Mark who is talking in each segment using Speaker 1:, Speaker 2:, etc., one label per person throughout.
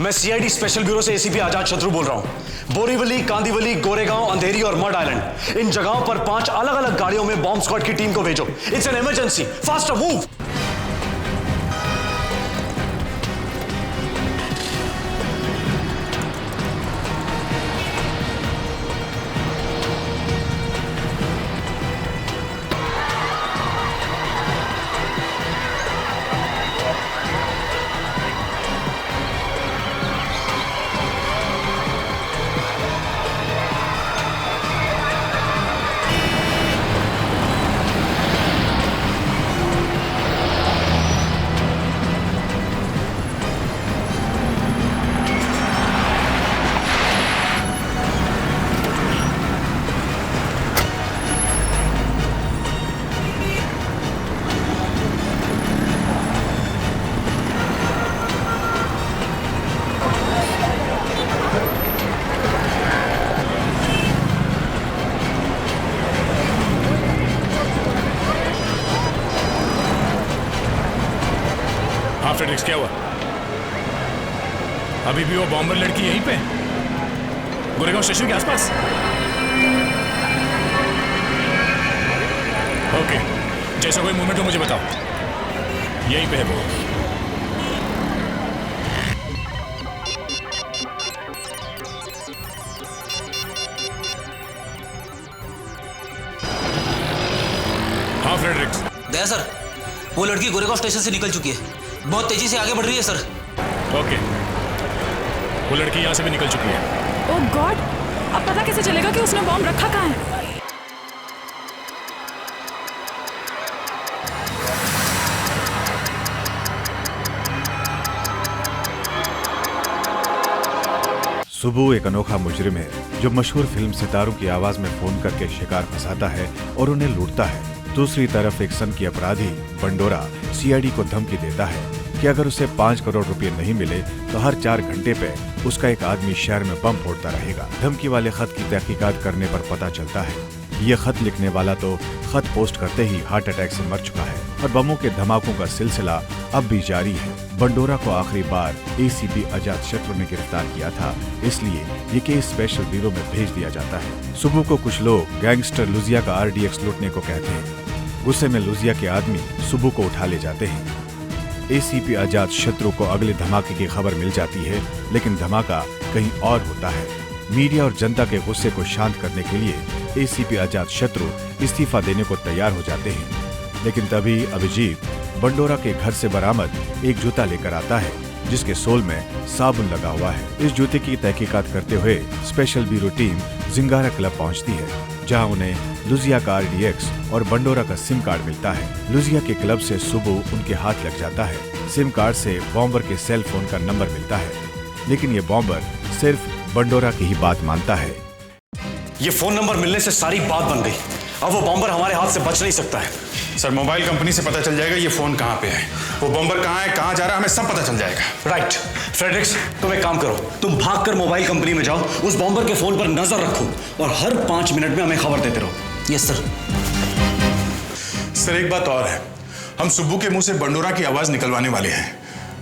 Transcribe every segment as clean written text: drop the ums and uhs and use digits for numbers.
Speaker 1: मैं CID special bureau से ACP आजाद शत्रु बोल रहा हूं। बोरीवली, कांदीवली, गोरेगांव, अंधेरी और मड आइलैंड, इन जगहों पर 5 अलग अलग गाड़ियों में बॉम्ब स्क्वाड की टीम को भेजो। It's an emergency, faster move.
Speaker 2: Fredericks, क्या हुआ? अभी भी वो बॉम्बर लड़की यहीं पे गोरेगांव स्टेशन के आसपास? ओके, जैसा कोई मूवमेंट हो मुझे बताओ। यहीं पे है वो। हाँ फ्रेडरिक्स।
Speaker 3: गया सर, वो लड़की गोरेगांव स्टेशन से निकल चुकी है, बहुत तेजी से आगे बढ़ रही है सर।
Speaker 2: ओके, वो लड़की यहाँ से भी निकल चुकी है।
Speaker 4: ओह गॉड, अब पता कैसे चलेगा कि उसने बॉम्ब रखा कहाँ है?
Speaker 5: सुबू एक अनोखा मुजरिम है जो मशहूर फिल्म सितारों की आवाज में फोन करके शिकार फंसाता है और उन्हें लूटता है। दूसरी तरफ एक सनकी अपराधी बंडोरा सीआईडी को धमकी देता है कि अगर उसे 5 करोड़ रुपए नहीं मिले तो हर 4 घंटे पे उसका एक आदमी शहर में बम फोड़ता रहेगा। धमकी वाले खत की तहकीकात करने पर पता चलता है ये खत लिखने वाला तो खत पोस्ट करते ही हार्ट अटैक से मर चुका है और बमों के धमाकों का सिलसिला अब भी जारी है। बंडोरा को आखिरी बार एसीपी आजाद शत्रु ने गिरफ्तार किया था, इसलिए ये केस स्पेशल ब्यूरो में भेज दिया जाता है। सुबह को कुछ लोग गैंगस्टर लुजिया का आरडीएक्स लूटने को कहते हैं। गुस्से में लुजिया के आदमी सुबह को उठा ले जाते हैं। एसीपी आजाद शत्रु को अगले धमाके की खबर मिल जाती है, लेकिन धमाका कहीं और होता है। मीडिया और जनता के गुस्से को शांत करने के लिए एसीपी आजाद शत्रु इस्तीफा देने को तैयार हो जाते हैं, लेकिन तभी अभिजीत बंडोरा के घर से बरामद एक जूता लेकर आता है जिसके सोल में साबुन लगा हुआ है। इस जूते की तहकीकात करते हुए स्पेशल ब्यूरो टीम जिंगारा क्लब पहुंचती है, जहां उन्हें लुजिया का आरडीएक्स और बंडोरा का सिम कार्ड मिलता है। लुजिया के क्लब से सुबह उनके हाथ लग जाता है। सिम कार्ड से बॉम्बर के सेल फोन का नंबर मिलता है, लेकिन ये बॉम्बर सिर्फ बंडोरा की ही बात मानता है।
Speaker 1: ये फोन नंबर मिलने से सारी बात बन गई। अब वो बॉम्बर हमारे हाथ से बच नहीं सकता है।
Speaker 6: सर, मोबाइल कंपनी से पता चल जाएगा ये फोन कहाँ पे है, वो बॉम्बर कहाँ है, कहाँ जा रहा है, हमें सब पता चल जाएगा।
Speaker 1: राइट। फ्रेडरिक्स, तुम एक काम करो, तुम भागकर मोबाइल कंपनी में जाओ, उस बॉम्बर के फोन पर नजर रखो और हर 5 मिनट में हमें खबर देते रहो।
Speaker 3: Yes sir.
Speaker 6: सर, एक बात और है, हम सुब्बू के मुंह से बंडोरा की आवाज निकलवाने वाले हैं,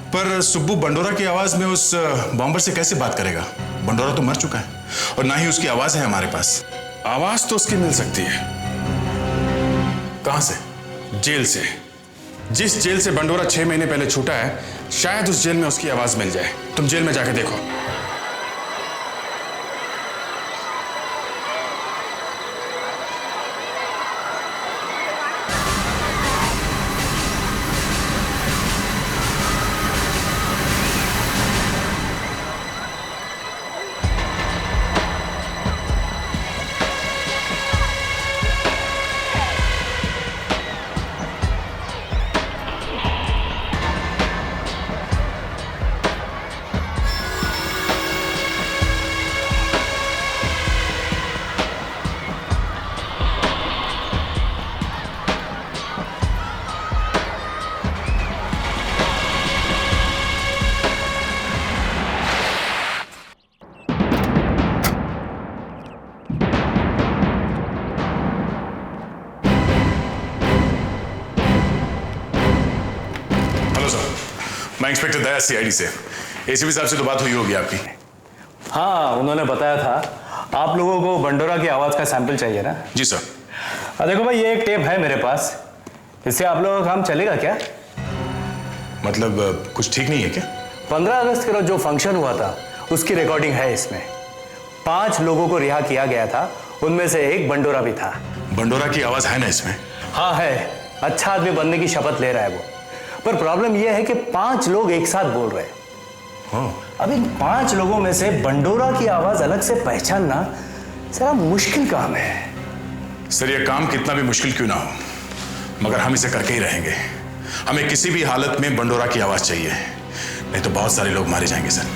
Speaker 6: पर सुब्बू बंडोरा की आवाज में उस बॉम्बर से कैसे बात करेगा? बंडोरा तो मर चुका है और ना ही उसकी आवाज है हमारे पास। आवाज तो उसकी मिल सकती है। कहां से? जेल से। जिस जेल से बंडोरा 6 महीने पहले छूटा है, शायद उस जेल में उसकी आवाज मिल जाए। तुम जेल में जाके देखो। मैं इंस्पेक्टर दया सीआईडी से। एसीपी साहब से तो बात हुई होगी आपकी।
Speaker 1: हाँ, उन्होंने बताया था आप लोगों को बंडोरा की आवाज का सैंपल चाहिए ना।
Speaker 6: जी सर।
Speaker 1: देखो भाई, ये एक टेप है मेरे पास, इससे आप लोगों का काम चलेगा क्या?
Speaker 6: मतलब कुछ ठीक नहीं है क्या?
Speaker 1: 15 अगस्त के रोज जो फंक्शन हुआ था उसकी रिकॉर्डिंग है इसमें। 5 लोगों को रिहा किया गया था, उनमें से एक बंडोरा भी था।
Speaker 6: बंडोरा की आवाज है ना इसमें?
Speaker 1: हाँ है, अच्छा आदमी बनने की शपथ ले रहा है वो। पर प्रॉब्लम यह है कि 5 लोग एक साथ बोल रहे हैं। अब इन 5 लोगों में से बंडोरा की आवाज अलग से पहचानना जरा मुश्किल काम है।
Speaker 6: सर, यह काम कितना भी मुश्किल क्यों ना हो, मगर हम इसे करके ही रहेंगे। हमें किसी भी हालत में बंडोरा की आवाज चाहिए, नहीं तो बहुत सारे लोग मारे जाएंगे सर।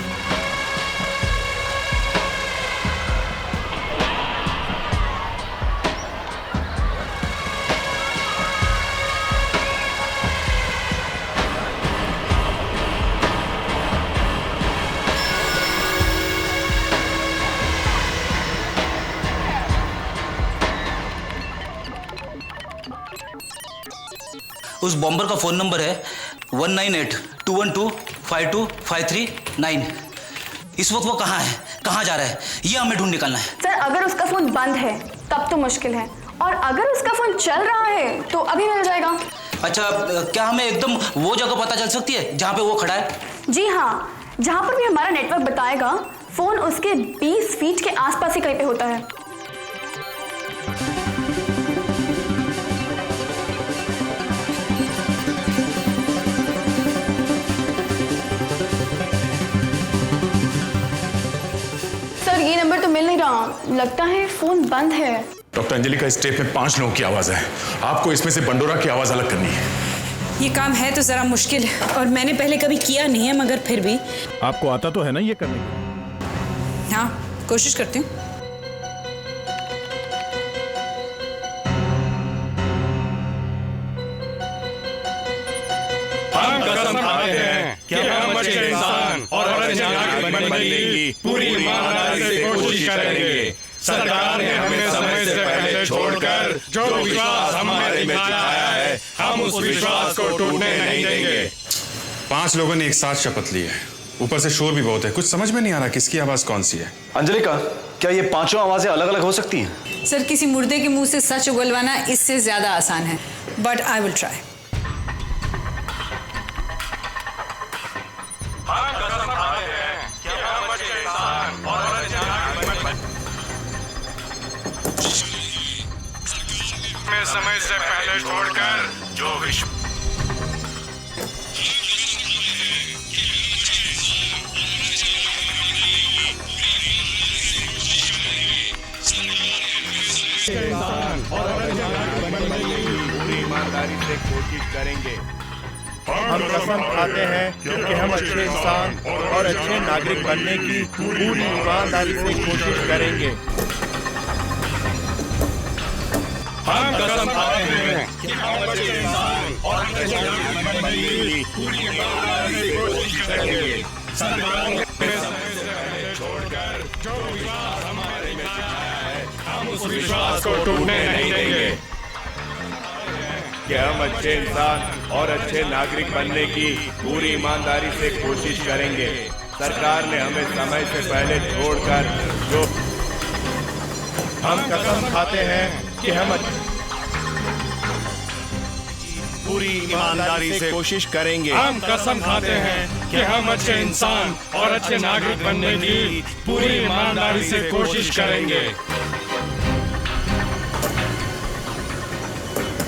Speaker 3: उस बॉम्बर का फोन नंबर है 198-212-52539। इस वक्त वो कहाँ है, कहाँ जा रहा है, ये हमें ढूंढ निकालना है।
Speaker 7: सर, अगर उसका फोन बंद है तब तो मुश्किल है, और अगर उसका फोन चल रहा है तो अभी मिल जाएगा।
Speaker 3: अच्छा, क्या हमें एकदम वो जगह पता चल सकती है जहाँ पे वो खड़ा है?
Speaker 7: जी हाँ, जहाँ पर भी हमारा नेटवर्क बताएगा फोन उसके 20 फीट के आसपास ही कहीं पे होता है। ये नंबर तो मिल नहीं रहा, लगता है फोन बंद है।
Speaker 6: डॉक्टर अंजलि का इस टेप में 5 लोगों की आवाज है, आपको इसमें से बंडोरा की आवाज अलग करनी है।
Speaker 8: ये काम है तो जरा मुश्किल है, और मैंने पहले कभी किया नहीं है, मगर फिर भी
Speaker 5: आपको आता तो है ना ये करने?
Speaker 8: हाँ, कोशिश करती हूँ।
Speaker 2: हम कसम खाते हैं कि हम अच्छे इंसान और अच्छे नागरिक बनने की पूरी ईमानदारी से कोशिश करेंगे। सरकार ने हमें समय से पहले छोड़कर जो विश्वास हमारे में दिखाया है, हम उस विश्वास को टूटने नहीं देंगे।
Speaker 6: 5 लोगों ने एक साथ शपथ ली है, ऊपर से शोर भी बहुत है, कुछ समझ में नहीं आ रहा किसकी आवाज कौन सी है।
Speaker 1: अंजलि का, क्या ये 5 आवाजें अलग अलग हो सकती हैं?
Speaker 8: सर, किसी मुर्दे के मुंह से सच उगलवाना इससे ज्यादा आसान है, बट आई विल ट्राई।
Speaker 2: समय से पहले छोड़कर जो विश्व
Speaker 9: पूरी ईमानदारी से कोशिश करेंगे। हम कसम खाते हैं कि हम अच्छे इंसान और अच्छे नागरिक बनने की पूरी ईमानदारी से कोशिश करेंगे।
Speaker 2: हम कसम खाते हैं कि हम अच्छे इंसान और अच्छे नागरिक बनने की पूरी ईमानदारी से कोशिश करेंगे। सरकार ने समय से पहले छोड़कर जो विश्वास हमारे में दिखाया है, हम उस विश्वास को टूटने नहीं देंगे।
Speaker 9: कि हम अच्छे इंसान और अच्छे नागरिक बनने की पूरी ईमानदारी से कोशिश करेंगे। सरकार ने हमें समय से पहले छोड़कर जो हम कसम खाते हैं कि हम पूरी ईमानदारी से कोशिश करेंगे।
Speaker 2: हम कसम खाते हैं कि हम अच्छे इंसान और अच्छे नागरिक बनने की पूरी ईमानदारी से कोशिश करेंगे।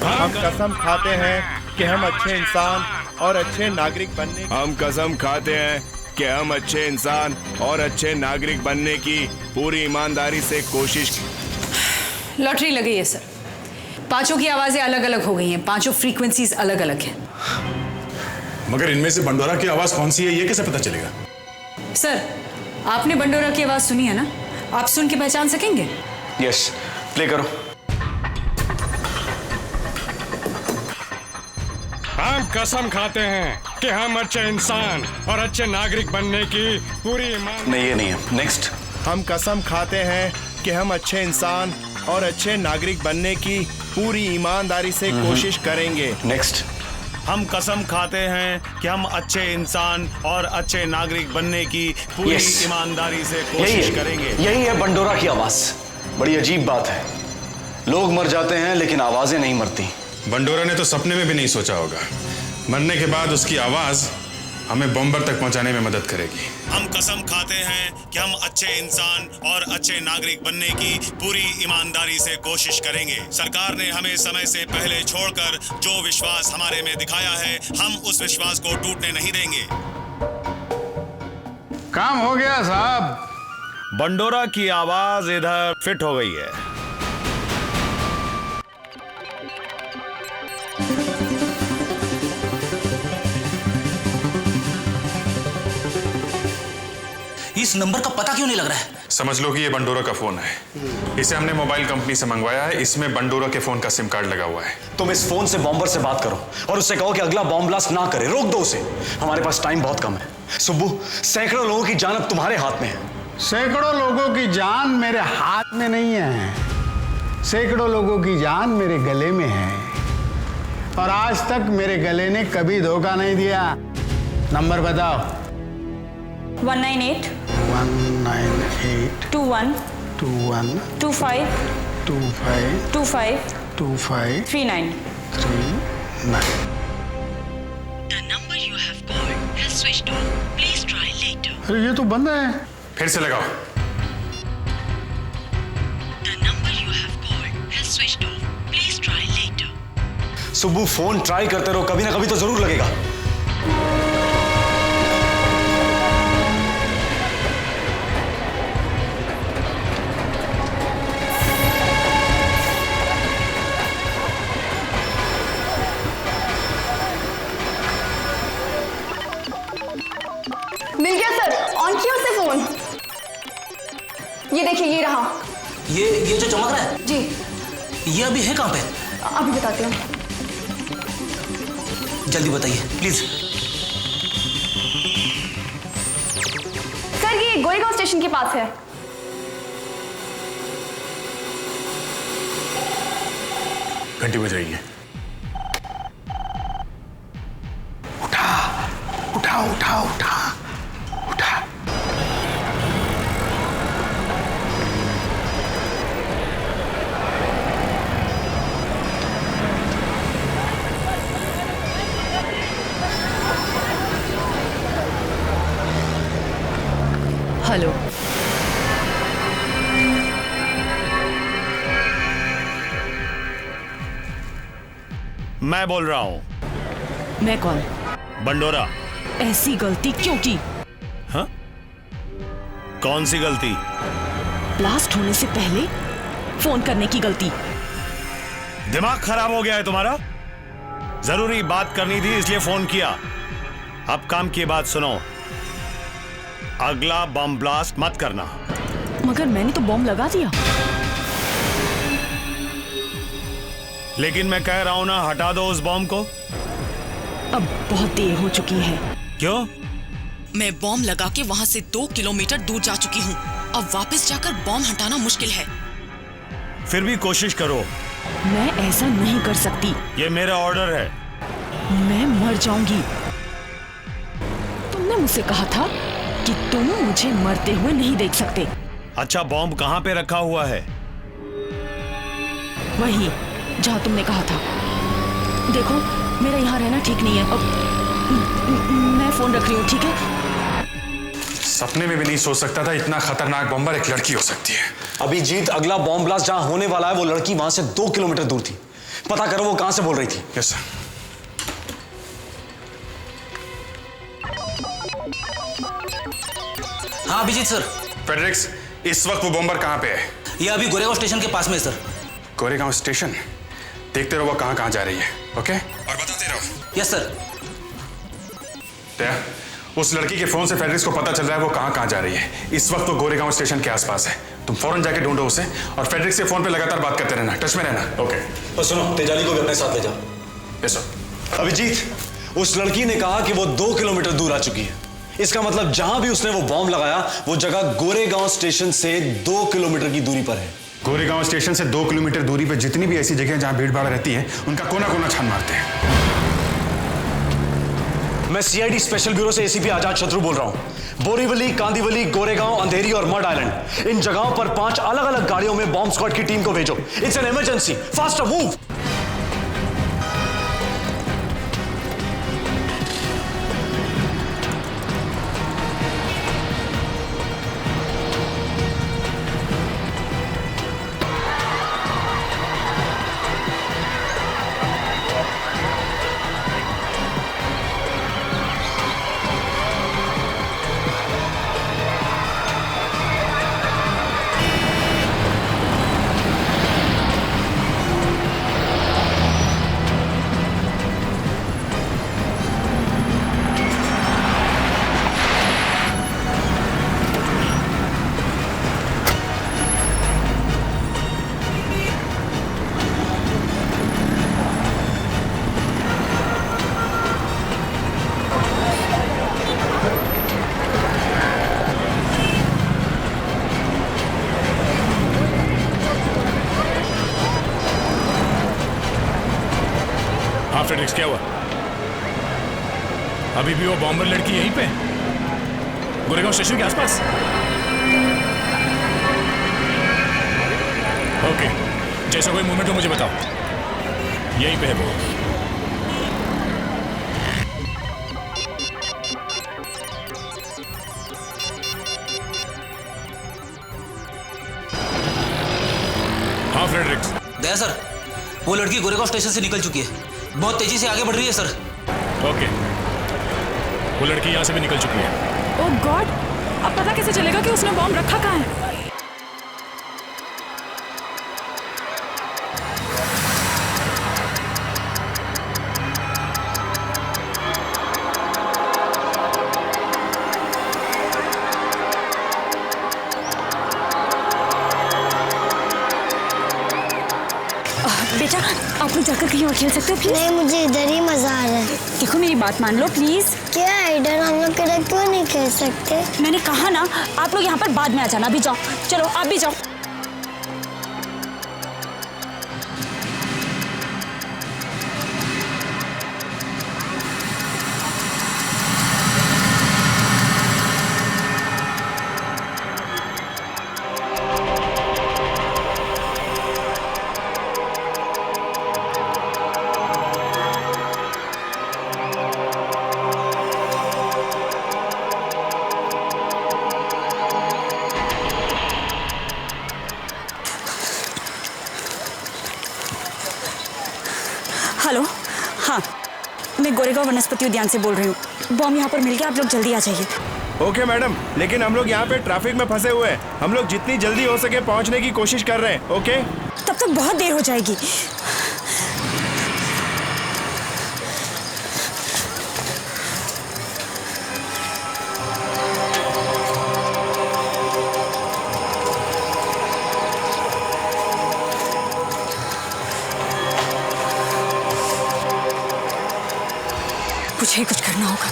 Speaker 9: हम कसम खाते हैं कि हम अच्छे इंसान और अच्छे नागरिक बनने हम कसम खाते हैं कि हम अच्छे इंसान और अच्छे नागरिक बनने की पूरी ईमानदारी से कोशिश।
Speaker 8: लॉटरी लगी है सर, 5 की आवाजें अलग अलग हो गई हैं, 5 फ्रीक्वेंसीज अलग अलग हैं।
Speaker 6: मगर इनमें से बंडोरा की आवाज कौन सी है ये कैसे पता चलेगा?
Speaker 8: सर, आपने बंडोरा की आवाज सुनी है ना, आप सुन के पहचान सकेंगे?
Speaker 1: यस, प्ले करो।
Speaker 2: हम कसम खाते हैं कि हम अच्छे इंसान और अच्छे नागरिक बनने की पूरी ईमान।
Speaker 1: नहीं, ये नहीं है। नेक्स्ट।
Speaker 9: हम कसम खाते हैं कि हम अच्छे इंसान और अच्छे नागरिक बनने की पूरी ईमानदारी से कोशिश करेंगे।
Speaker 1: नेक्स्ट।
Speaker 9: हम कसम खाते हैं कि हम अच्छे इंसान और अच्छे नागरिक बनने की पूरी ईमानदारी से कोशिश करेंगे।
Speaker 10: यही है बंडोरा की आवाज। बड़ी अजीब बात है, लोग मर जाते हैं लेकिन आवाजें नहीं मरती।
Speaker 6: बंडोरा ने तो सपने में भी नहीं सोचा होगा मरने के बाद उसकी आवाज हमें बॉम्बर तक पहुंचाने में मदद करेगी।
Speaker 9: हम कसम खाते हैं कि हम अच्छे इंसान और अच्छे नागरिक बनने की पूरी ईमानदारी से कोशिश करेंगे। सरकार ने हमें समय से पहले छोड़कर जो विश्वास हमारे में दिखाया है, हम उस विश्वास को टूटने नहीं देंगे।
Speaker 11: काम हो गया साहब।
Speaker 9: बंडोरा की आवाज इधर फिट हो गई है।
Speaker 3: इस नंबर का पता क्यों नहीं लग रहा है?
Speaker 6: समझ लो कि ये बंडोरा का फोन है। इसे हमने मोबाइल कंपनी से मंगवाया है। इसमें बंडोरा के फोन का सिम कार्ड लगा हुआ है।
Speaker 10: तुम इस फोन से बॉम्बर से बात करो और उससे कहो कि अगला बॉम्ब ब्लास्ट ना करे। रोक दो उसे, हमारे पास टाइम बहुत कम है। सुब्बू, सैकड़ों लोगों की जान अब तुम्हारे हाथ में है।
Speaker 11: सैकड़ों लोगों की जान मेरे हाथ में नहीं है, सैकड़ों लोगों की जान मेरे गले में है और आज तक मेरे गले ने कभी धोखा नहीं दिया। नंबर बताओ।
Speaker 7: 198
Speaker 11: 198
Speaker 7: 21
Speaker 11: 21
Speaker 7: 25
Speaker 11: 25
Speaker 7: 25
Speaker 11: 25
Speaker 7: 39।
Speaker 11: 39।
Speaker 12: The number you have called has switched off. Please try later.
Speaker 11: अरे ये तो बंद है।
Speaker 6: फिर से लगाओ।
Speaker 12: The number you have called has switched off. Please try later.
Speaker 10: Subbu, phone try करते रहो, कभी ना कभी तो जरूर लगेगा।
Speaker 7: मिल गया सर, ऑन किया उसने फोन। ये देखिए, ये रहा।
Speaker 3: ये जो चमक रहा है
Speaker 7: जी,
Speaker 3: ये अभी है कहाँ पे?
Speaker 7: अभी बताती हूँ।
Speaker 3: जल्दी बताइए प्लीज।
Speaker 7: सर ये गोरेगांव स्टेशन के पास है।
Speaker 6: घंटी बजाइए।
Speaker 11: उठा उठा उठा उठा उठा।
Speaker 8: हेलो,
Speaker 9: मैं बोल रहा हूं।
Speaker 8: मैं कौन?
Speaker 9: बंडोरा।
Speaker 8: ऐसी गलती क्यों की?
Speaker 9: हाँ? कौन सी गलती?
Speaker 8: ब्लास्ट होने से पहले फोन करने की गलती।
Speaker 9: दिमाग खराब हो गया है तुम्हारा? जरूरी बात करनी थी इसलिए फोन किया। अब काम की बात सुनो, अगला बम ब्लास्ट मत करना।
Speaker 8: मगर मैंने तो बॉम्ब लगा दिया।
Speaker 9: लेकिन मैं कह रहा हूं ना, हटा दो उस बॉम्ब को।
Speaker 8: अब बहुत देर हो चुकी है।
Speaker 9: क्यों?
Speaker 12: मैं बॉम्ब लगा के वहाँ से 2 किलोमीटर दूर जा चुकी हूँ। अब वापस जाकर बॉम्ब हटाना मुश्किल है।
Speaker 9: फिर भी कोशिश करो।
Speaker 8: मैं ऐसा नहीं कर सकती।
Speaker 9: ये मेरा ऑर्डर है।
Speaker 8: मैं मर जाऊंगी। तुमने मुझसे कहा था कि तुम मुझे मरते हुए नहीं देख सकते।
Speaker 9: अच्छा, बॉम्ब कहाँ पे रखा हुआ है?
Speaker 8: वहीं जहाँ तुमने कहा था। देखो, मेरा यहाँ रहना ठीक नहीं है। अब मैं फोन रख रही हूँ, ठीक है?
Speaker 6: सपने में भी नहीं सोच सकता था इतना खतरनाक बॉम्बर एक लड़की हो सकती है।
Speaker 10: अभिजीत, अगला बॉम्ब ब्लास्ट जहां होने वाला है वो लड़की वहां से 2 किलोमीटर दूर थी। पता करो वो कहां से बोल रही थी।
Speaker 6: Yes sir.
Speaker 3: हाँ अभिजीत सर।
Speaker 6: फेडरिक्स, इस वक्त वो बॉम्बर कहाँ पे है?
Speaker 3: ये अभी गोरेगांव स्टेशन के पास में है सर।
Speaker 6: गोरेगांव स्टेशन? देखते रहो वो कहाँ जा रही है, ओके? और बताते रहो।
Speaker 3: Yes sir.
Speaker 6: उस लड़की के फोन से फेडरिक्स को पता चल रहा है वो कहाँ जा रही है। इस वक्त वो गोरेगांव स्टेशन के आसपास है। तुम फौरन जाके ढूंढो उसे और फेडरिक्स से फोन पे लगातार बात करते रहना, टच में रहना, ओके?
Speaker 10: और सुनो, तेजाली को भी अपने साथ ले जाओ।
Speaker 6: Yes sir.
Speaker 10: अभिजीत, उस लड़की ने कहा कि वो 2 किलोमीटर दूर आ चुकी है। इसका मतलब जहां भी उसने वो बॉम्ब लगाया वो जगह गोरेगांव स्टेशन से 2 किलोमीटर की दूरी पर है।
Speaker 6: गोरेगांव स्टेशन से 2 किलोमीटर दूरी पर जितनी भी ऐसी जगह जहां भीड़ भाड़ रहती है उनका कोना कोना छान मारते हैं।
Speaker 10: मैं सीआईडी स्पेशल ब्यूरो से एसीपी आजाद शत्रु बोल रहा हूं। बोरीवली, कांदीवली, गोरेगांव, अंधेरी और मड आइलैंड, इन जगहों पर 5 अलग अलग गाड़ियों में बॉम्ब स्क्वाड की टीम को भेजो। It's an emergency, faster move.
Speaker 2: Fredericks, क्या हुआ? अभी भी वो बॉम्बर लड़की यहीं पे गोरेगांव स्टेशन के आसपास? ओके, जैसा कोई मूवमेंट हो मुझे बताओ। यहीं पे है वो। हाँ फ्रेडरिक्स।
Speaker 3: दया सर, वो लड़की गोरेगांव स्टेशन से निकल चुकी है, बहुत तेजी से आगे बढ़ रही है सर।
Speaker 2: ओके, वो लड़की यहाँ से भी निकल चुकी है।
Speaker 4: ओह गॉड, अब पता कैसे चलेगा कि उसने बॉम्ब रखा कहाँ है?
Speaker 7: बेटा, आप लोग जाकर कहीं और खेल सकते हो प्लीज?
Speaker 13: नहीं, मुझे इधर ही मजा आ रहा है।
Speaker 7: देखो मेरी बात मान लो प्लीज।
Speaker 13: क्या इधर हम लोग इधर क्यों नहीं खेल सकते?
Speaker 7: मैंने कहा ना, आप लोग यहाँ पर बाद में आ जाना। अभी जाओ, चलो आप भी जाओ। हेलो, हाँ मैं गोरेगांव वनस्पति उद्यान से बोल रही हूँ। बॉम्ब यहाँ पर मिल गया, आप लोग जल्दी आ जाइए।
Speaker 9: ओके मैडम, लेकिन हम लोग यहाँ पे ट्रैफिक में फंसे हुए हैं। हम लोग जितनी जल्दी हो सके पहुँचने की कोशिश कर रहे हैं। ओके,
Speaker 7: तब तक बहुत देर हो जाएगी। मुझे कुछ करना होगा,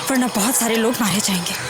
Speaker 7: वरना बहुत सारे लोग मारे जाएंगे।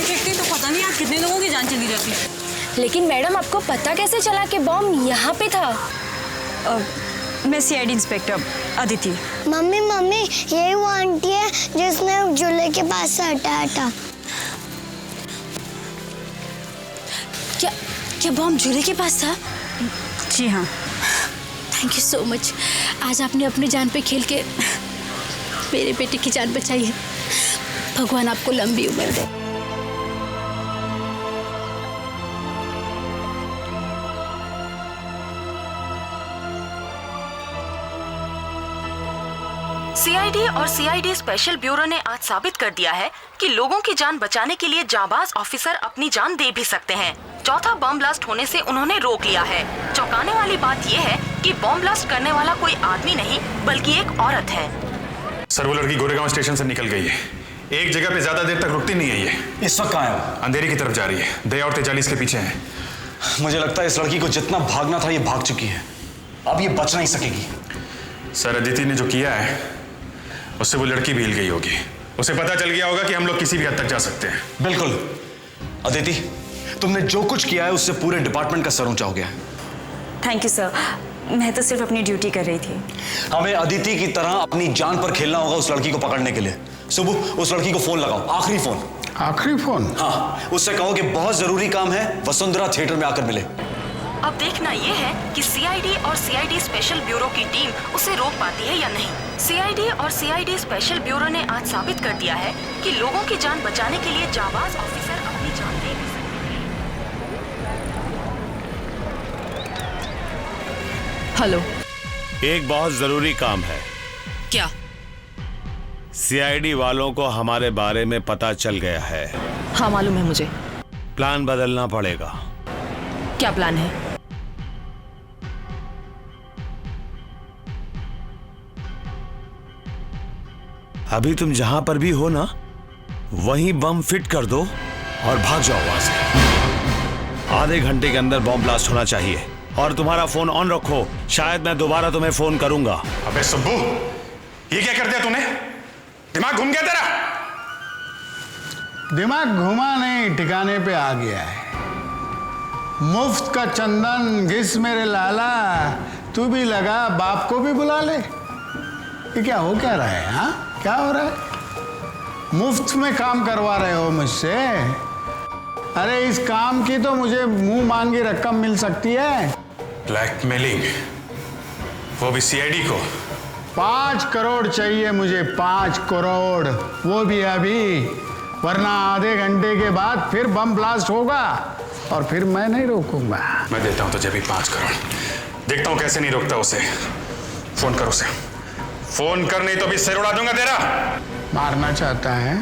Speaker 7: फेंकते हैं तो पता नहीं आज कितने लोगों की जान चली जाती है।
Speaker 14: लेकिन मैडम आपको पता कैसे चला कि बॉम्ब यहाँ पे था?
Speaker 7: मैं CID inspector Aditi.
Speaker 13: Mummy mummy यही वो आंटी है जिसने झूले के पास से हटाया था।
Speaker 14: क्या बॉम्ब झूले के पास था?
Speaker 7: जी हाँ।
Speaker 14: Thank you so much. आज आपने अपनी जान पे खेल के मेरे बेटे की जान बचाई है। भगवान आपको लंबी उम्र दे।
Speaker 12: सीआईडी और सीआईडी स्पेशल ब्यूरो ने आज साबित कर दिया है कि लोगों की जान बचाने के लिए जाबाज ऑफिसर अपनी जान दे भी सकते हैं। चौथा बम ब्लास्ट होने से उन्होंने रोक लिया है। चौंकाने वाली बात यह है कि बम ब्लास्ट करने वाला कोई आदमी नहीं बल्कि एक औरत है।
Speaker 6: सर वो लड़की गोरेगांव स्टेशन से निकल गई है। एक जगह पे ज्यादा देर तक रुकती नहीं है ये।
Speaker 10: इस वक्त कहाँ है?
Speaker 6: अंधेरी की तरफ जा रही है। दया और तेजालीस के पीछे है।
Speaker 10: मुझे लगता है इस लड़की को जितना भागना था ये भाग चुकी है। अब ये बच नहीं सकेगी।
Speaker 6: सर अदिति ने जो किया है उससे वो लड़की भी हिल गई होगी। उसे पता चल गया होगा कि हम लोग किसी भी हद तक जा सकते हैं।
Speaker 10: बिल्कुल अदिति, तुमने जो कुछ किया है उससे पूरे डिपार्टमेंट का सर ऊंचा हो गया है।
Speaker 7: Thank you sir. मैं तो सिर्फ अपनी ड्यूटी कर रही थी।
Speaker 10: हमें अदिति की तरह अपनी जान पर खेलना होगा उस लड़की को पकड़ने के लिए। सुबह उस लड़की को फोन लगाओ, आखिरी फोन।
Speaker 11: आखिरी फोन?
Speaker 10: हाँ, उससे कहो कि बहुत जरूरी काम है, वसुंधरा थिएटर में आकर मिले।
Speaker 12: अब देखना यह है कि सीआईडी और सीआईडी स्पेशल ब्यूरो की टीम उसे रोक पाती है या नहीं। सीआईडी और सीआईडी स्पेशल ब्यूरो ने आज साबित कर दिया है कि लोगों की जान बचाने के लिए जाबाज ऑफिसर अपनी जान दे भी सकते हैं।
Speaker 8: हेलो,
Speaker 9: एक बहुत जरूरी काम है।
Speaker 12: क्या?
Speaker 9: सीआईडी वालों को हमारे बारे में पता चल गया है।
Speaker 8: हाँ मालूम है मुझे।
Speaker 9: प्लान बदलना पड़ेगा।
Speaker 8: क्या प्लान है?
Speaker 9: अभी तुम जहां पर भी हो ना, वहीं बम फिट कर दो और भाग जाओ वहां से। आधे घंटे के अंदर बम ब्लास्ट होना चाहिए और तुम्हारा फोन ऑन रखो, शायद मैं दोबारा तुम्हें फोन करूंगा।
Speaker 6: अबे सुब्बू, ये क्या कर दिया तूने? दिमाग घूम गया तेरा?
Speaker 11: दिमाग घुमा नहीं, ठिकाने पे आ गया है। मुफ्त का चंदन घिस मेरे लाला, तू भी लगा, बाप को भी बुला ले। ये क्या हो क्या रहा है? हाँ, क्या हो रहा है? मुफ्त में काम करवा रहे हो मुझसे? अरे इस काम की तो मुझे मुंह मांगी रकम मिल सकती है।
Speaker 6: ब्लैकमेलिंग, वो भी सीआईडी को।
Speaker 11: 5 करोड़ चाहिए मुझे, 5 करोड़, वो भी अभी, वरना आधे घंटे के बाद फिर बम ब्लास्ट होगा और फिर मैं नहीं रोकूंगा।
Speaker 6: मैं देता हूं तुझे भी 5 करोड़। देखता हूं कैसे नहीं रोकता उसे। फोन कर उसे, फोन कर, नहीं तो भी सिर उड़ा दूंगा तेरा।
Speaker 11: मारना चाहता है?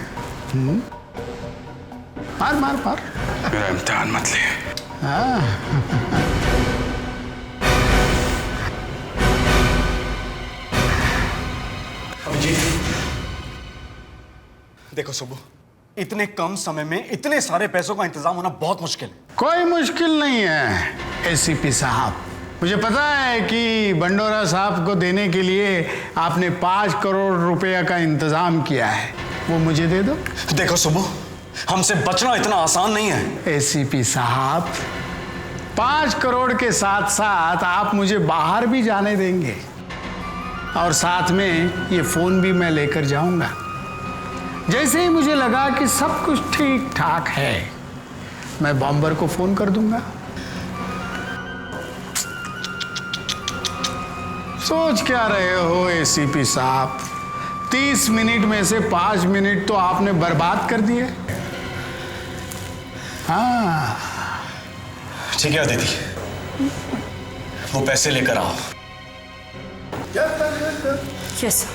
Speaker 11: मार मार मार।
Speaker 6: मेरा इम्तिहान मत ले।
Speaker 11: हाँ।
Speaker 10: देखो सुबह, इतने कम समय में इतने सारे पैसों का इंतजाम होना बहुत मुश्किल है।
Speaker 11: कोई मुश्किल नहीं है एसीपी साहब। मुझे पता है कि बंडोरा साहब को देने के लिए आपने 5 करोड़ रुपया का इंतजाम किया है, वो मुझे दे दो।
Speaker 10: देखो सुबह, हमसे बचना इतना आसान नहीं है।
Speaker 11: एसीपी साहब, 5 करोड़ के साथ साथ आप मुझे बाहर भी जाने देंगे और साथ में ये फोन भी मैं लेकर जाऊंगा। जैसे ही मुझे लगा कि सब कुछ ठीक ठाक है, मैं बॉम्बर को फोन कर दूंगा। सोच क्या रहे हो एसीपी साहब? 30 मिनट में से 5 मिनट तो आपने बर्बाद कर दिए। हाँ
Speaker 10: ठीक है दीदी, वो पैसे लेकर आओ।
Speaker 7: यस।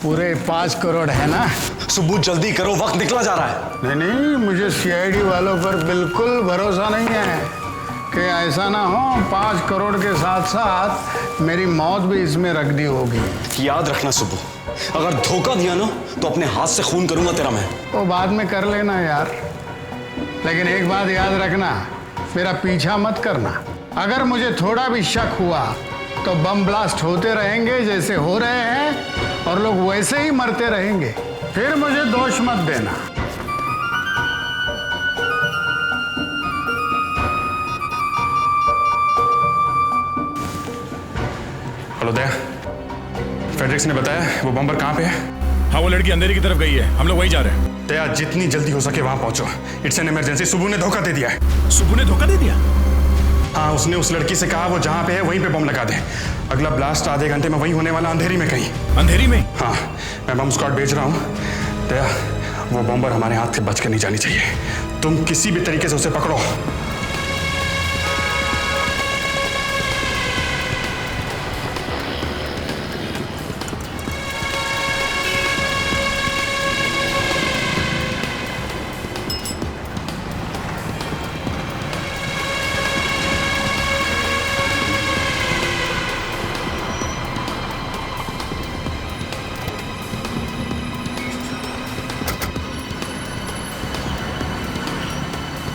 Speaker 11: पूरे 5 करोड़ है ना?
Speaker 10: सुब्बू जल्दी करो, वक्त निकला जा रहा है।
Speaker 11: नहीं, मुझे सीआईडी वालों पर बिल्कुल भरोसा नहीं है कि ऐसा ना हो 5 करोड़ के साथ साथ मेरी मौत भी इसमें रख दी होगी।
Speaker 10: याद रखना सुब्बू, अगर धोखा दिया ना तो अपने हाथ से खून करूंगा तेरा मैं।
Speaker 11: वो बाद में कर लेना यार, लेकिन एक बात याद रखना, मेरा पीछा मत करना। अगर मुझे थोड़ा भी शक हुआ तो बम ब्लास्ट होते रहेंगे जैसे हो रहे हैं, और लोग वैसे ही मरते रहेंगे। फिर मुझे दोष मत देना।
Speaker 6: हेलो दया, फेडरिक्स ने बताया वो बम्बर कहाँ पे है?
Speaker 2: हाँ, वो लड़की अंधेरी की तरफ गई है, हम लोग वहीं जा रहे हैं।
Speaker 6: दया, जितनी जल्दी हो सके वहां पहुंचो। It's an emergency. सुब्बू ने धोखा दे दिया है।
Speaker 2: सुब्बू ने धोखा दे दिया?
Speaker 6: हाँ, उसने उस लड़की से कहा वो जहाँ पे है वहीं पे बम लगा दे। अगला ब्लास्ट आधे घंटे में वहीं होने वाला, अंधेरी में कहीं।
Speaker 2: अंधेरी में?
Speaker 6: हाँ, मैं बम स्क्वाड भेज रहा हूँ। दया, वो बम्बर हमारे हाथ से बच कर नहीं जानी चाहिए। तुम किसी भी तरीके से उसे पकड़ो।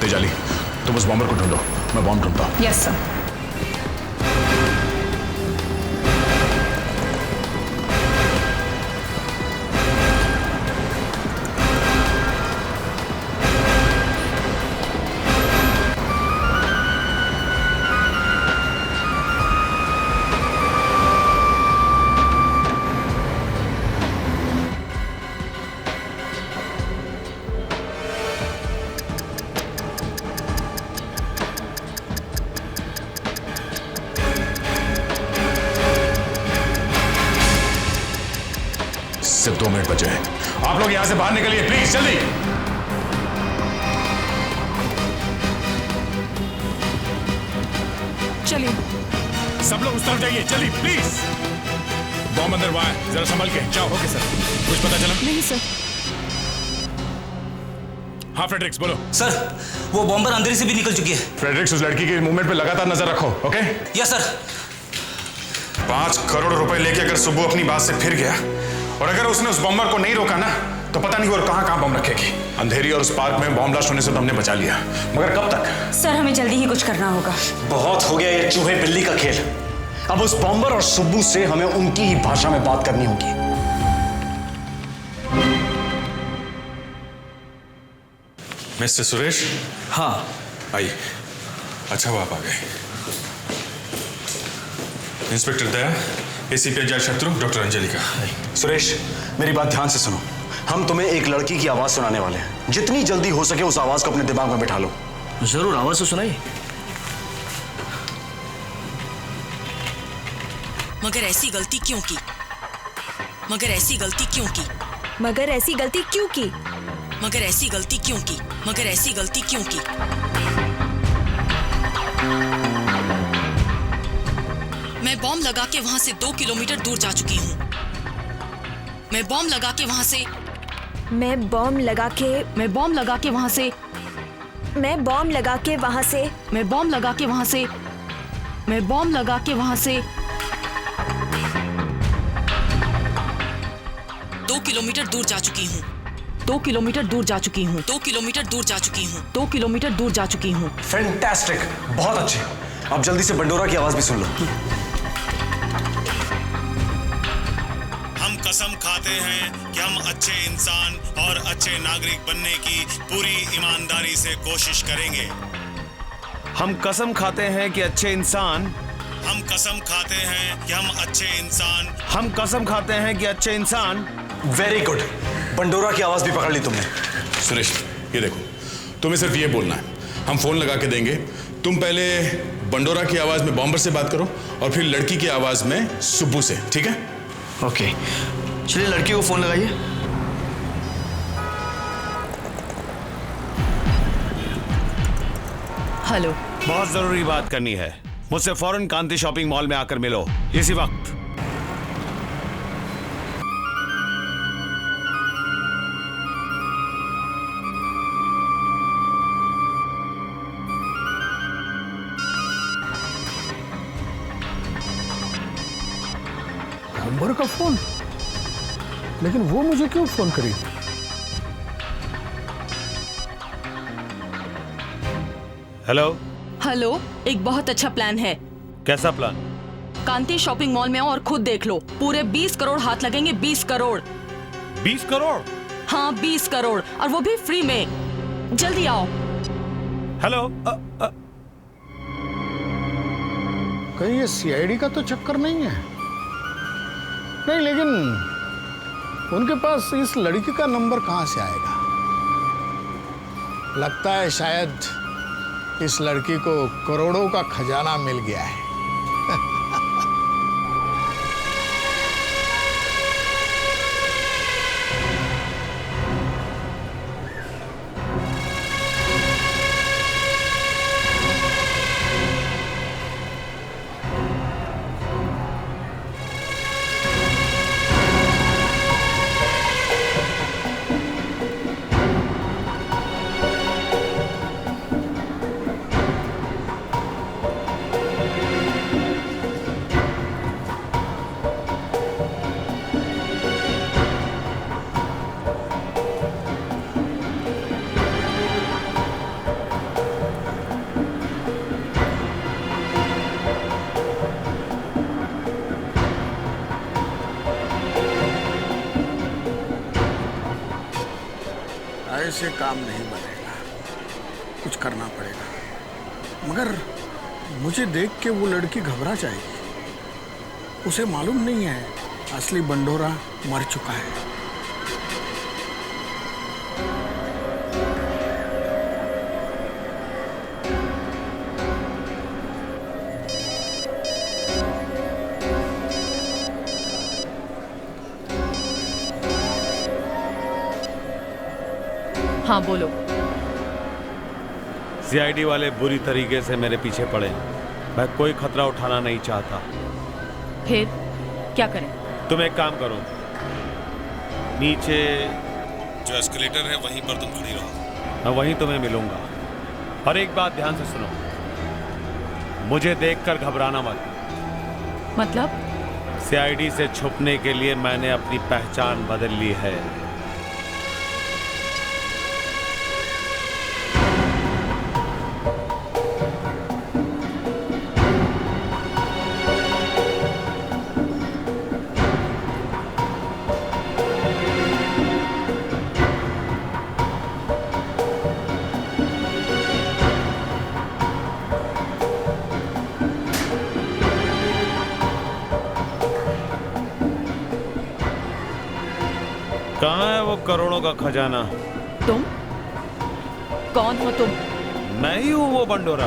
Speaker 6: तेजाली, तुम उस बॉम्बर को ढूंढो, मैं बॉम्ब ढूंढता हूँ।
Speaker 4: Yes sir.
Speaker 6: सिर्फ 2 मिनट बचे हैं। आप लोग यहां से बाहर निकलिए प्लीज, जल्दी।
Speaker 4: चलिए
Speaker 2: सब लोग उस तरफ जाइए, जल्दी प्लीज। बॉम्ब अंदर हुआ है, जरा संभल के जाओ। Okay sir. कुछ पता चला?
Speaker 4: नहीं सर।
Speaker 2: हाँ फ्रेडरिक्स, बोलो।
Speaker 3: सर, वो बॉम्बर अंधेरी से भी निकल चुकी है।
Speaker 6: फ्रेडरिक्स, उस लड़की के मूवमेंट पे लगातार नजर रखो, ओके?
Speaker 3: Yes sir.
Speaker 6: 5 करोड़ रुपए लेके अगर सुब्बू अपनी बात से फिर गया और अगर उसने उस बॉम्बर को नहीं रोका ना, तो पता नहीं वो कहां बम रखेगी। अंधेरी और उस पार्क में बॉम्ब ब्लास्ट होने से तो हमने बचा लिया, मगर कब तक?
Speaker 7: सर, हमें जल्दी ही कुछ करना होगा।
Speaker 10: बहुत हो गया ये चूहे बिल्ली का खेल। अब उस बॉम्बर और सुब्बू से हमें उनकी ही भाषा में बात करनी होगी।
Speaker 6: मिस्टर सुरेश।
Speaker 3: हाँ
Speaker 6: आइए। अच्छा हुआ आप आ गए। इंस्पेक्टर दया, एसीपी अजय शत्रु, डॉक्टर अंजलि का।
Speaker 10: सुरेश, मेरी बात ध्यान से सुनो। हम तुम्हें एक लड़की की आवाज सुनाने वाले हैं। जितनी जल्दी हो सके उस आवाज को अपने दिमाग में बिठा लो।
Speaker 3: जरूर, आवाज तो सुनाइए।
Speaker 12: मगर ऐसी गलती क्यों की? मगर ऐसी गलती क्यों की?
Speaker 14: मगर ऐसी गलती क्यों की?
Speaker 12: मगर ऐसी गलती क्यों की? मगर ऐसी गलती क्यों की? मैं बॉम्ब लगा के वहां से 2 किलोमीटर दूर जा चुकी हूँ। मैं बॉम्ब लगा के वहां से
Speaker 14: मैं बॉम्ब लगा के
Speaker 12: मैं बॉम्ब लगा के वहां से
Speaker 14: मैं बॉम्ब लगा के वहां से
Speaker 12: मैं बॉम्ब लगा के वहां से मैं बॉम्ब लगा के वहां से 2 किलोमीटर दूर जा चुकी हूँ। 2 किलोमीटर दूर जा चुकी हूँ। 2 किलोमीटर दूर जा चुकी हूँ। 2 किलोमीटर दूर जा चुकी हूँ।
Speaker 10: फैंटास्टिक, बहुत अच्छे। अब जल्दी से बंडोरा की आवाज भी सुन लो।
Speaker 15: हम कसम खाते हैं कि हम अच्छे इंसान और अच्छे नागरिक बनने की पूरी ईमानदारी से कोशिश करेंगे।
Speaker 9: हम कसम खाते हैं कि अच्छे इंसान
Speaker 15: हम कसम खाते हैं कि हम अच्छे इंसान
Speaker 9: हम कसम खाते हैं कि अच्छे इंसान।
Speaker 10: वेरी गुड, बंडोरा की आवाज भी पकड़ ली तुमने।
Speaker 6: सुरेश, ये देखो, तुम्हें सिर्फ ये बोलना है। हम फोन लगा के देंगे, तुम पहले बंडोरा की आवाज में बॉम्बर से बात करो और फिर लड़की की आवाज में सुब्बू से, ठीक है?
Speaker 10: ओके, चलिए लड़की को फोन लगाइए।
Speaker 12: हेलो।
Speaker 9: बहुत जरूरी बात करनी है। मुझसे फौरन कांति शॉपिंग मॉल में आकर मिलो, इसी वक्त।
Speaker 11: नंबर का फोन, लेकिन वो मुझे क्यों फोन करेगी?
Speaker 10: हेलो
Speaker 8: हेलो, एक बहुत अच्छा प्लान है।
Speaker 10: कैसा प्लान?
Speaker 8: कांति शॉपिंग मॉल में आओ और खुद देख लो। पूरे 20 करोड़ हाथ लगेंगे। 20 करोड़।
Speaker 10: 20 करोड़?
Speaker 8: हाँ 20 करोड़, और वो भी फ्री में। जल्दी आओ।
Speaker 10: हेलो
Speaker 11: कहीं ये सीआईडी का तो चक्कर नहीं है? नहीं, लेकिन उनके पास इस लड़की का नंबर कहां से आएगा? लगता है शायद इस लड़की को करोड़ों का खजाना मिल गया है। ऐसे काम नहीं बनेगा, कुछ करना पड़ेगा। मगर मुझे देख के वो लड़की घबरा जाएगी। उसे मालूम नहीं है असली बंडोरा मर चुका है।
Speaker 8: हाँ बोलो।
Speaker 10: सीआईडी वाले बुरी तरीके से मेरे पीछे पड़े। मैं कोई खतरा उठाना नहीं चाहता।
Speaker 8: फिर क्या करें?
Speaker 10: तुम एक काम करो, नीचे
Speaker 15: जो एस्केलेटर है वहीं पर तुम खड़ी रहो।
Speaker 10: मैं वहीं तुम्हें मिलूंगा। और एक बात ध्यान से सुनो, मुझे देखकर घबराना मत।
Speaker 8: मतलब?
Speaker 10: सीआईडी से छुपने के लिए मैंने अपनी पहचान बदल ली है। कहाँ है वो करोड़ों का खजाना?
Speaker 8: तुम कौन हो? तुम?
Speaker 10: मैं ही हूँ वो बंडोरा।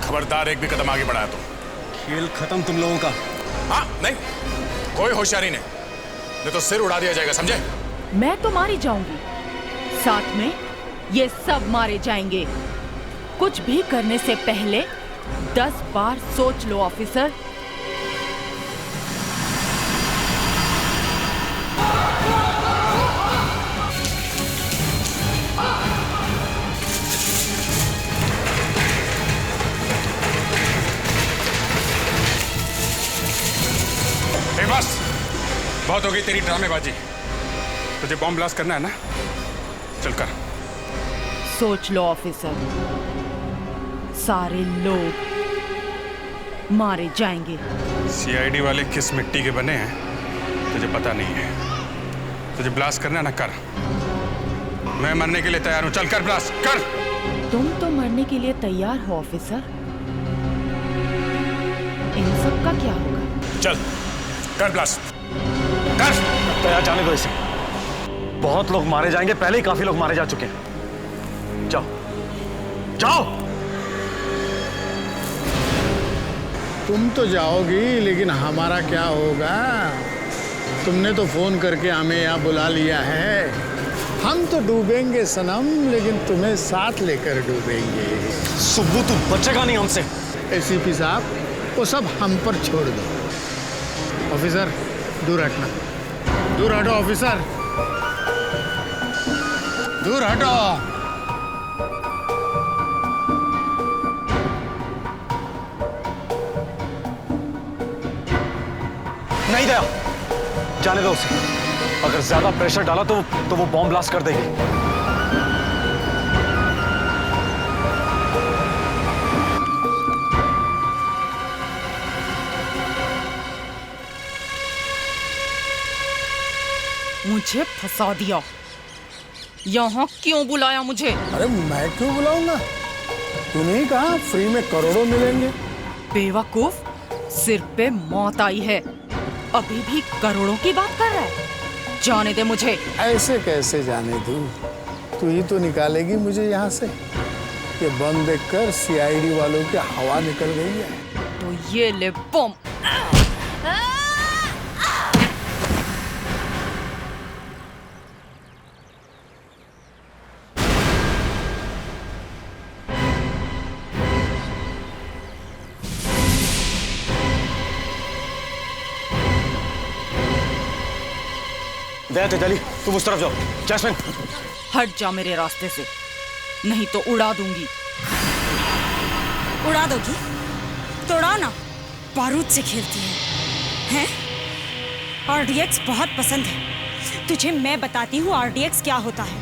Speaker 6: खबरदार, एक भी कदम आगे बढ़ाया तो
Speaker 10: खेल खत्म तुम लोगों का।
Speaker 6: हाँ नहीं, कोई होशियारी नहीं तो सिर उड़ा दिया जाएगा, समझे?
Speaker 8: मैं तो मारी जाऊंगी, साथ में ये सब मारे जाएंगे। कुछ भी करने से पहले 10 बार सोच लो ऑफिसर।
Speaker 6: बस बहुत हो गई तेरी ड्रामेबाजी। तुझे बॉम्ब ब्लास्ट करना है ना? चल कर।
Speaker 8: सोच लो ऑफिसर, सारे लोग मारे जाएंगे।
Speaker 6: सीआईडी वाले किस मिट्टी के बने हैं तुझे पता नहीं है। तुझे ब्लास्ट करना है ना? कर। मैं मरने के लिए तैयार हूं। चल कर, ब्लास्ट कर।
Speaker 8: तुम तो मरने के लिए तैयार हो ऑफिसर। इन सब का क्या होगा?
Speaker 6: चल कर ब्लास्ट, कर।
Speaker 10: तैयार, जाने दो इसे। बहुत लोग मारे जाएंगे, पहले ही काफी लोग मारे जा चुके हैं। जाओ जाओ।
Speaker 11: तुम तो जाओगी, लेकिन हमारा क्या होगा? तुमने तो फोन करके हमें यहाँ बुला लिया है। हम तो डूबेंगे सनम, लेकिन तुम्हें साथ लेकर डूबेंगे।
Speaker 10: सुब्बू तू बचेगा नहीं हमसे।
Speaker 11: एसीपी साहब, वो सब हम पर छोड़ दो। ऑफिसर, दूर रखना। दूर हटो ऑफिसर, दूर हटो।
Speaker 10: नहीं दया, जाने दो उसे। अगर ज्यादा प्रेशर डाला तो वो बॉम्ब ब्लास्ट कर देगी।
Speaker 8: मुझे फंसा दिया। यहाँ क्यों बुलाया मुझे?
Speaker 11: अरे मैं क्यों बुलाऊंगा? तूने कहा फ्री में करोड़ों मिलेंगे।
Speaker 8: बेवकूफ, सिर पे मौत आई है, अभी भी करोड़ों की बात कर रहा है। जाने दे मुझे।
Speaker 11: ऐसे कैसे जाने दूं? तू ही तो निकालेगी मुझे यहाँ से। ये बम देखकर सीआईडी वालों की हवा निकल गई है।
Speaker 8: तो ये ले बम।
Speaker 10: दया तेजाली, तुम उस तरफ जाओ। जैस्मिन,
Speaker 8: हट जा मेरे रास्ते से, नहीं तो उड़ा दूंगी।
Speaker 7: उड़ा दोगी तो उड़ाओ ना, बारूद से खेलती है? RDX बहुत पसंद है तुझे। मैं बताती हूँ RDX क्या होता है।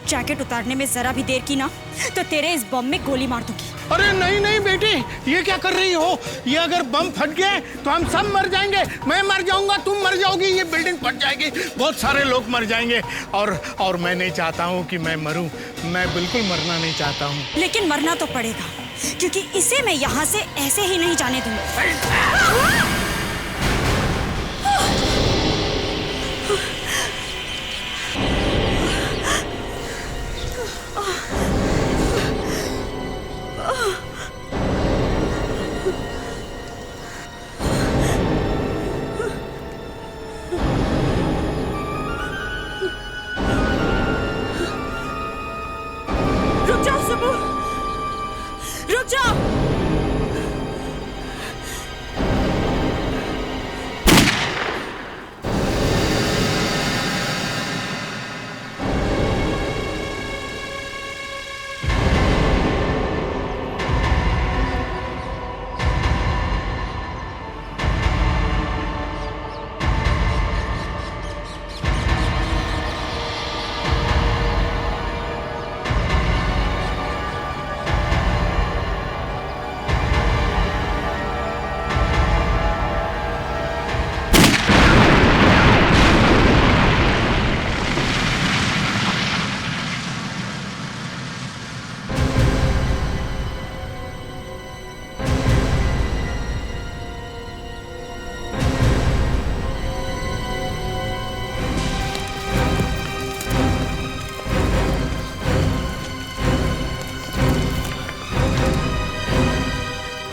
Speaker 7: जैकेट उतारने में जरा भी देर की ना तो तेरे इस बम में गोली मार दूंगी।
Speaker 11: अरे नहीं नहीं बेटी, ये क्या कर रही हो? ये अगर बम फट गए तो हम सब मर जाएंगे। मैं मर जाऊंगा, तुम मर जाओगी, ये बिल्डिंग फट जाएगी, बहुत सारे लोग मर जाएंगे। और मैं नहीं चाहता हूँ कि मैं मरूं। मैं बिल्कुल मरना नहीं चाहता हूँ।
Speaker 7: लेकिन मरना तो पड़ेगा, क्योंकि इसे मैं यहाँ से ऐसे ही नहीं जाने दूंगी। रुक जाओ सुबू, रुक जाओ।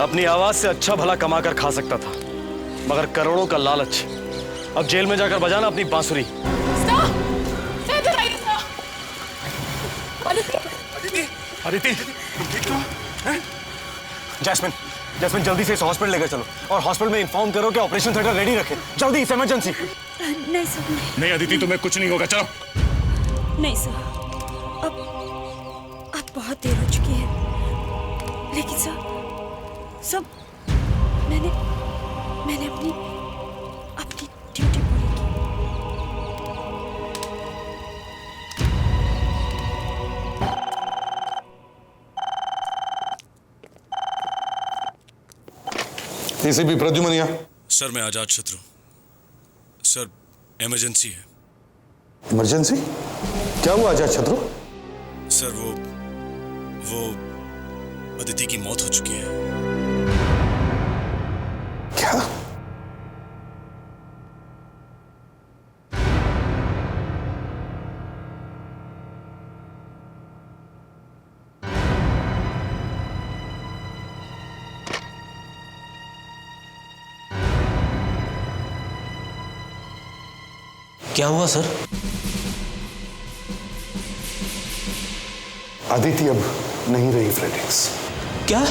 Speaker 10: अपनी आवाज से अच्छा भला कमा कर खा सकता था, मगर करोड़ों का लालच। अब जेल में जाकर बजाना अपनी बांसुरी। अदिति, जैस्मिन, जैस्मिन जल्दी से इस हॉस्पिटल लेकर चलो और हॉस्पिटल में इन्फॉर्म करो कि ऑपरेशन थिएटर रेडी रखे। जल्दी, इस इमरजेंसी।
Speaker 7: नहीं सर,
Speaker 6: नहीं अदिति, तुम्हें कुछ नहीं होगा, चलो।
Speaker 7: नहीं सर, अब बहुत देर हो चुकी है। लेकिन सर मैंने अपनी ड्यूटी पूरी की।
Speaker 16: एसीपी प्रद्युमन।
Speaker 15: सर मैं आजाद शत्रु। सर इमरजेंसी है।
Speaker 16: इमरजेंसी? क्या हुआ आजाद शत्रु?
Speaker 15: सर वो अदिति की मौत हो चुकी है।
Speaker 16: क्या?
Speaker 3: क्या हुआ सर?
Speaker 16: अदिति अब नहीं रही फ्रेडेक्स।
Speaker 3: क्या?